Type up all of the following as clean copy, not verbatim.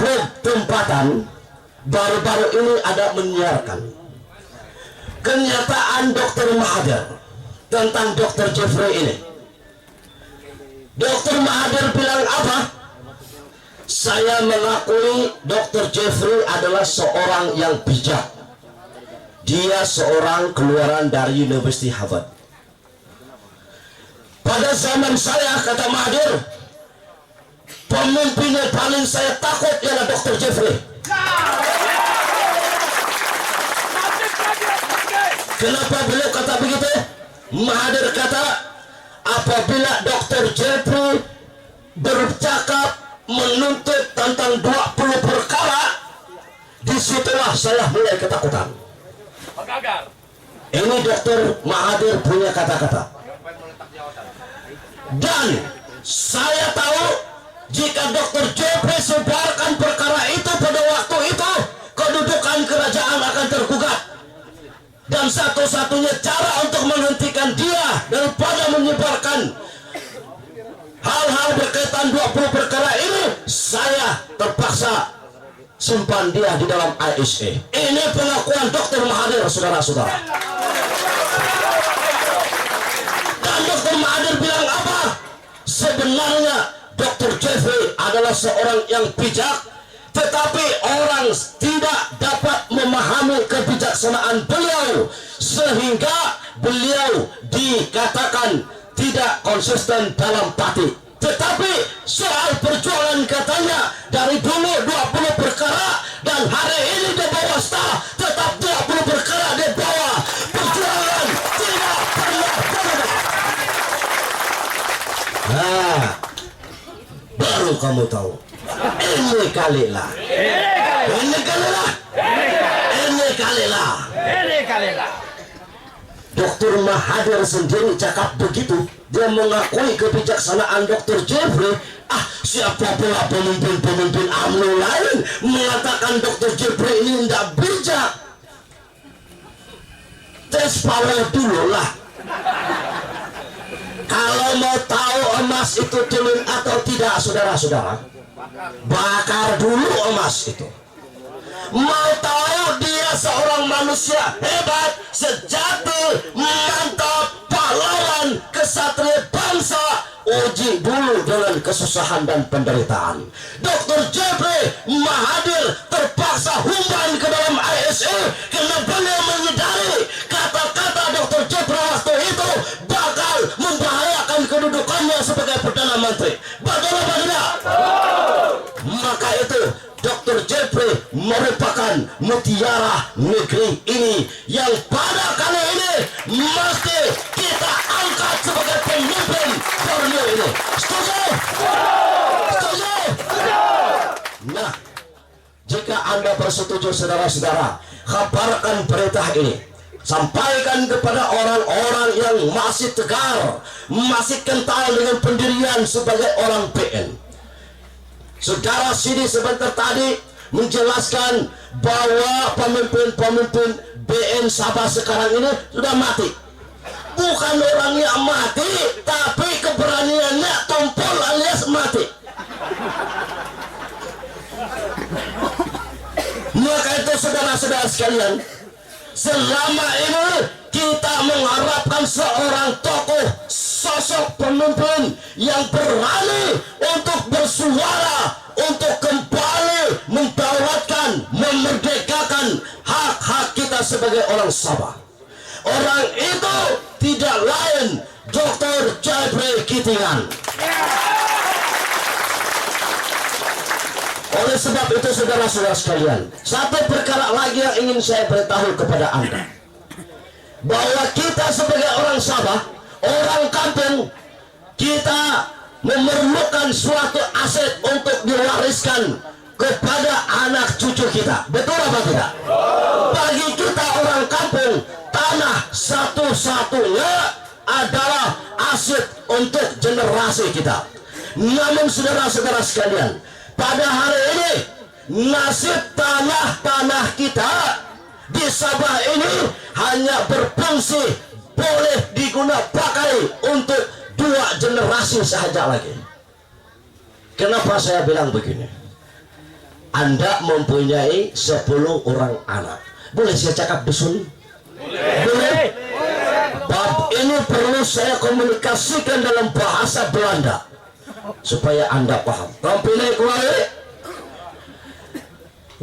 bertempatan baru-baru ini ada menyiarkan kenyataan Dr. Mahathir tentang Dr. Jeffrey ini. Dr. Mahathir bilang apa? Saya mengakui Dr. Jeffrey adalah seorang yang bijak. Dia seorang keluaran dari University Harvard. Pada zaman saya, kata Mahathir, pemimpin yang paling saya takut ialah Dr. Jeffrey. Kenapa beliau kata begitu? Mahathir kata, apabila Dr. Jeffrey bercakap menuntut tentang 20 perkara, disitulah saya mulai ketakutan. Ini Dr. Mahathir punya kata-kata. Dan saya tahu jika Dr. Jeffrey sebarkan perkara itu pada waktu itu, kedudukan kerajaan akan tergugat. Dan satu-satunya cara untuk menghentikan dia daripada menyebarkan hal-hal berkaitan 20 perkara ini, saya terpaksa simpan dia di dalam ISA. Ini pengakuan Dr. Mahathir, saudara-saudara. Dan Dr. Mahathir bilang apa? Sebenarnya Dr. Jeffrey adalah seorang yang bijak, tetapi orang tidak dapat memahami kebijaksanaan beliau, sehingga beliau dikatakan tidak konsisten dalam parti. Tetapi soal perjuangan katanya dari dulu 20 perkara, dan hari ini di bawah staf tetap 20 perkara di bawah. Perjuangan tidak pernah berhenti. Nah, baru kamu tahu. Ini kalilah. Dr. Mahathir sendiri cakap begitu. Dia mengakui kebijaksanaan Dr. Jeffrey. Siapa pula pemimpin-pemimpin UMNO lain mengatakan Dr. Jeffrey ini tidak bijak? Tes power dulu lah. Kalau mau tahu emas itu telur atau tidak, saudara-saudara, bakar dulu emas itu. Mau tahu dia seorang manusia hebat, sejati, mantap, pahlawan, kesatria bangsa, uji dulu dengan kesusahan dan penderitaan. Dr. Jeffrey Mahathir terpaksa humban ke dalam ISA karena beliau menyadari kata-kata Dr. Jeffrey waktu itu bakal membahayakan kedudukannya sebagai Perdana Menteri. Betul apa tidak? Maka itu Dr. Jeffrey merupakan mutiara negeri ini yang pada kali ini mesti kita angkat sebagai pemimpin Borneo ini. Setuju? Setuju? Nah, jika Anda bersetuju, saudara-saudara, kabarkan berita ini. Sampaikan kepada orang-orang yang masih tegar, masih kental dengan pendirian sebagai orang PN. Saudara Sidi sebentar tadi menjelaskan bahwa pemimpin-pemimpin BN Sabah sekarang ini sudah mati. Bukan orangnya mati, tapi keberaniannya tumpul alias mati. Maka itu saudara-saudara sekalian, selama ini kita mengharapkan seorang tokoh, sosok pemimpin yang berani untuk bersuara, untuk kembali mendaulatkan, memerdekakan hak-hak kita sebagai orang Sabah. Orang itu tidak lain Dr. Jeffrey Kitingan. Oleh sebab itu, saudara-saudara sekalian, satu perkara lagi yang ingin saya beritahu kepada Anda, bahwa kita sebagai orang Sabah, orang kampung, kita memerlukan suatu aset untuk diwariskan kepada anak cucu kita. Betul apa tidak? Bagi kita orang kampung, tanah satu-satunya adalah aset untuk generasi kita. Namun saudara-saudara sekalian, pada hari ini nasib tanah-tanah kita di Sabah ini hanya berfungsi, boleh digunakan pakai untuk 2 generasi saja lagi. Kenapa saya bilang begini? Anda mempunyai 10 orang anak. Boleh saya cakap dusun? Boleh. Bab ini perlu saya komunikasikan dalam bahasa Belanda supaya Anda paham. Tampilai kuali.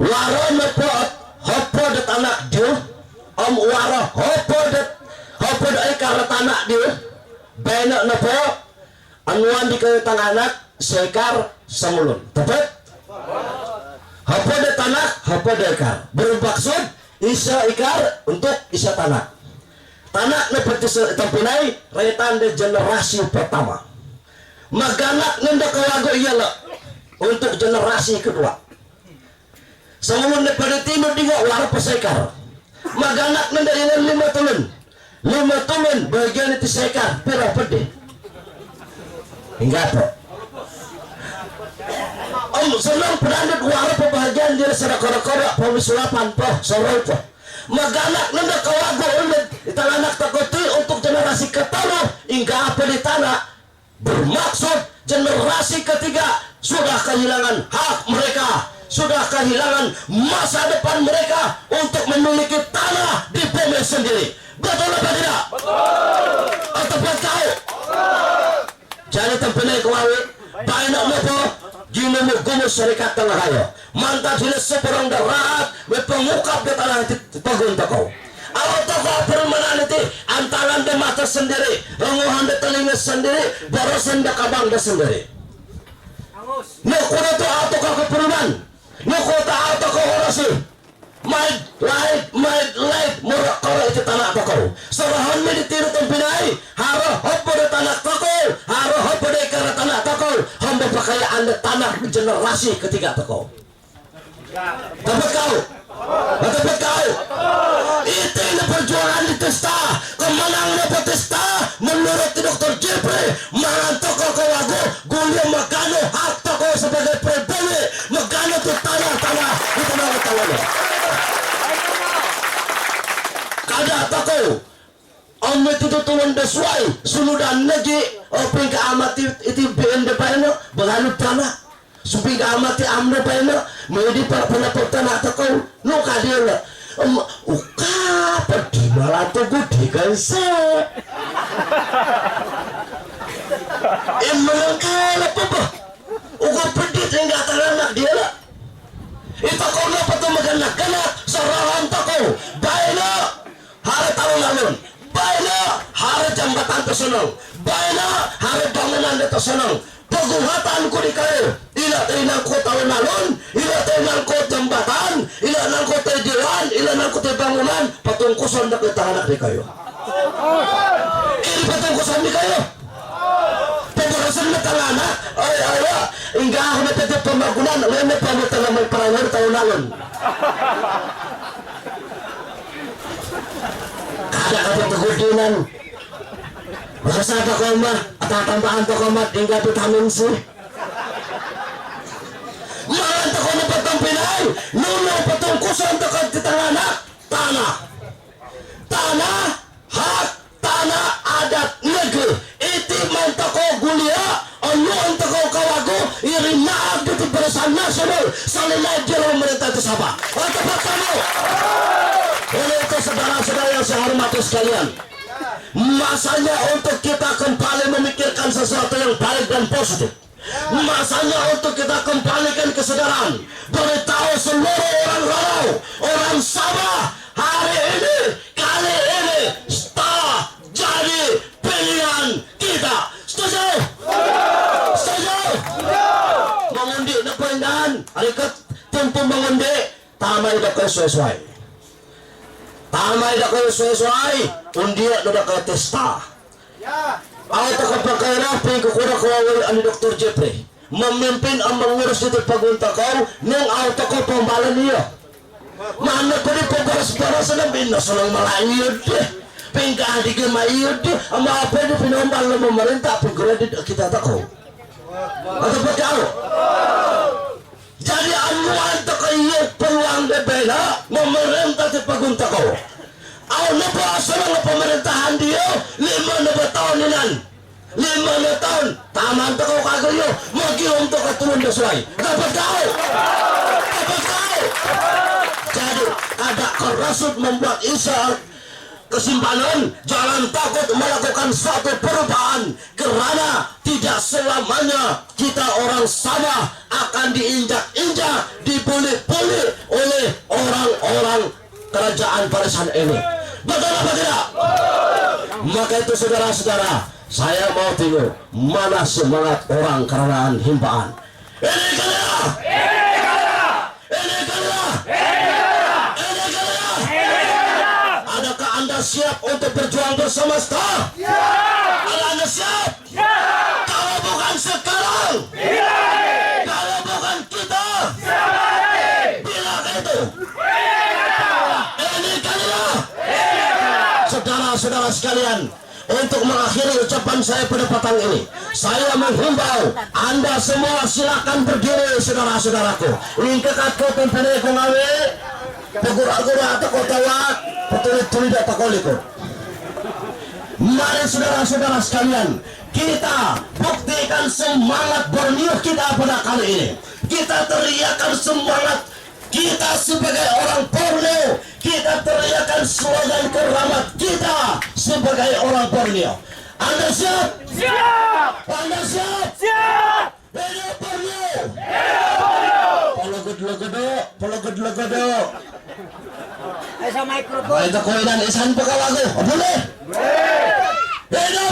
Waro nepot hopo det anak dia. Waro hopo det ikar anak dia. Benak nepo anuan di kaitan anak sekar samulun. Tepat? Hopo det anak, hopo det ikar. Bermaksud isa ikar untuk isa tanah. Tanah seperti tampilai raitan de generasi pertama. Maganak nenda kawago ialah untuk generasi kedua. Sama pada timur juga warna pesekar. Maganak nenda dengan 5 tulun. 5 tulun bagian itu sekar. Pera pede. Hingga apa? Senang penandut warna pembahagian dia sedang korak-korak pemisulapan po sorol po. Maganak nenda kawago ulit italanak takuti untuk generasi ketara hingga apa di tanah. Bermaksud generasi ketiga sudah kehilangan hak mereka, sudah kehilangan masa depan mereka untuk memiliki tanah di bumi sendiri. Betul apa tidak? Betul. Atau betul? Jadi tempatnya kawawi banyak nopo gini gumus serikat tengah ayo mantap jenis seperang darat berpengukap di tanah pagun takau. Awal tokoh permanente antaran de mata sendiri, renguhan de telinga sendiri, borosan de kabang de sendiri. Nukuda to auto ka keperunan, nukuda auto ka orasi. My life, murak kau itu tanah tokoh. Serahan me ditiru tempinai, haro hopo de tanah tokoh, haro hopo de kara tanah tokoh. Hamba pakaian de tanah generasi ketiga tokoh. Dapat kau? Dapat kau? Itu yang perjuangan di Testa, kemenangan di Testa menurut Dr. Jeffrey Marantoko Kawago Gulio Magano hak toko sebagai pribumi Magano itu tanah di tanah kada toko om itu tuan desuai suludan lagi openg ke amati itu BND paino berhalut tanah suping ke amati amde paino medi para tanah toko no kadira uka pergi malah tuh gue kan se melengkai apa uga pergi tinggal anak dia lah itu kau apa tuh maganak sarahan toko baiklah hari tahun lalu baiklah hari jambatan tersenang baiklah hari bangunan tersenang pagumatan ko di kayo ila tayo ko tahun lalu ila tayo ko jambatan ila ko tayo diwan ila ko tayo bangunan patungkusan na kita anak di kayo ini patungkusan di kayo pagurasan na talana ay hingga ako na tayo pembangunan ngayon na pamutan na may parangar tahun lalu kada ka pagkudinan makasada ko mah at tatambahan to ko mat hingga vitamin C malanta ko na pagtampinay nuno patungkusan to ka titangana tanah hak tanah adat negeri iti manta ko gulia ano anta ko kawago irinaag dito barisan nasional sa nilay jero merintah itu sabah atau patamo oleh itu saudara-saudara yang saya hormati sekalian masanya untuk kita kembali memikirkan sesuatu yang baik dan positif masanya untuk kita kembalikan kesadaran beritahu seluruh orang Rarau orang Sabah hari ini kali ini setelah jadi pilihan kita setuju? Setuju? Mengundi na perindahan alikat tempo mengundi tamay na kayo sesuai tamay na kayo sesuai undiya na kayo testa ako takapagkairap pagkukurak kawawal ani Dr. Jeffrey memimpin ang mengurus dito pagunta ko nung auto ko pambalan niya mana pa rin pagbaras-baras na binasalang malayod pingkahadi ka mayod ang mga pwede pinombal na mamarinta pag-credit kita tako atau pagkao jadi anuan to kayo peluang de bela memerintah di pagunta ko aw na po asalang na pemerintahan dia 5 na tahun ninan 5 na tahun taman to ko kagayo mag-iom to katulong dasway dapat kao ada kerasut membuat isyarat kesimpanan. Jangan takut melakukan suatu perubahan, karena tidak selamanya kita orang sama akan diinjak-injak, dibuli-buli oleh orang-orang kerajaan barisan ini. Betul apa tidak? Maka itu saudara-saudara, saya mau tanya, mana semangat orang kerajaan himpaan? Ini kalian! Adakah Anda siap untuk berjuang bersama kita? Ya. Anda siap? Ya. Kalau bukan sekarang, kalau bukan kita, bila itu? Ini kalian. Saudara-saudara sekalian, untuk mengakhiri ucapan saya pada petang ini, saya menghimbau Anda semua silakan berdiri, saudara-saudaraku. Ingkekat ko pempene ko ngawe, pagura-gura atau kota wak, petulit-tulit atau koliko. Mari saudara-saudara sekalian, kita buktikan semangat Borneo kita pada kali ini. Kita teriakan semangat kita sebagai orang Borneo. Kita teriakan slogan keramat kita sebagai orang Borneo. Anda siap? Siap! Anda siap? Siap! Hidup Borneo! Hidup Borneo! Pologod-logodo. Ay sa microphone. Ay, ito ko ilan, isan pa ka lago. O, boleh? Hidup!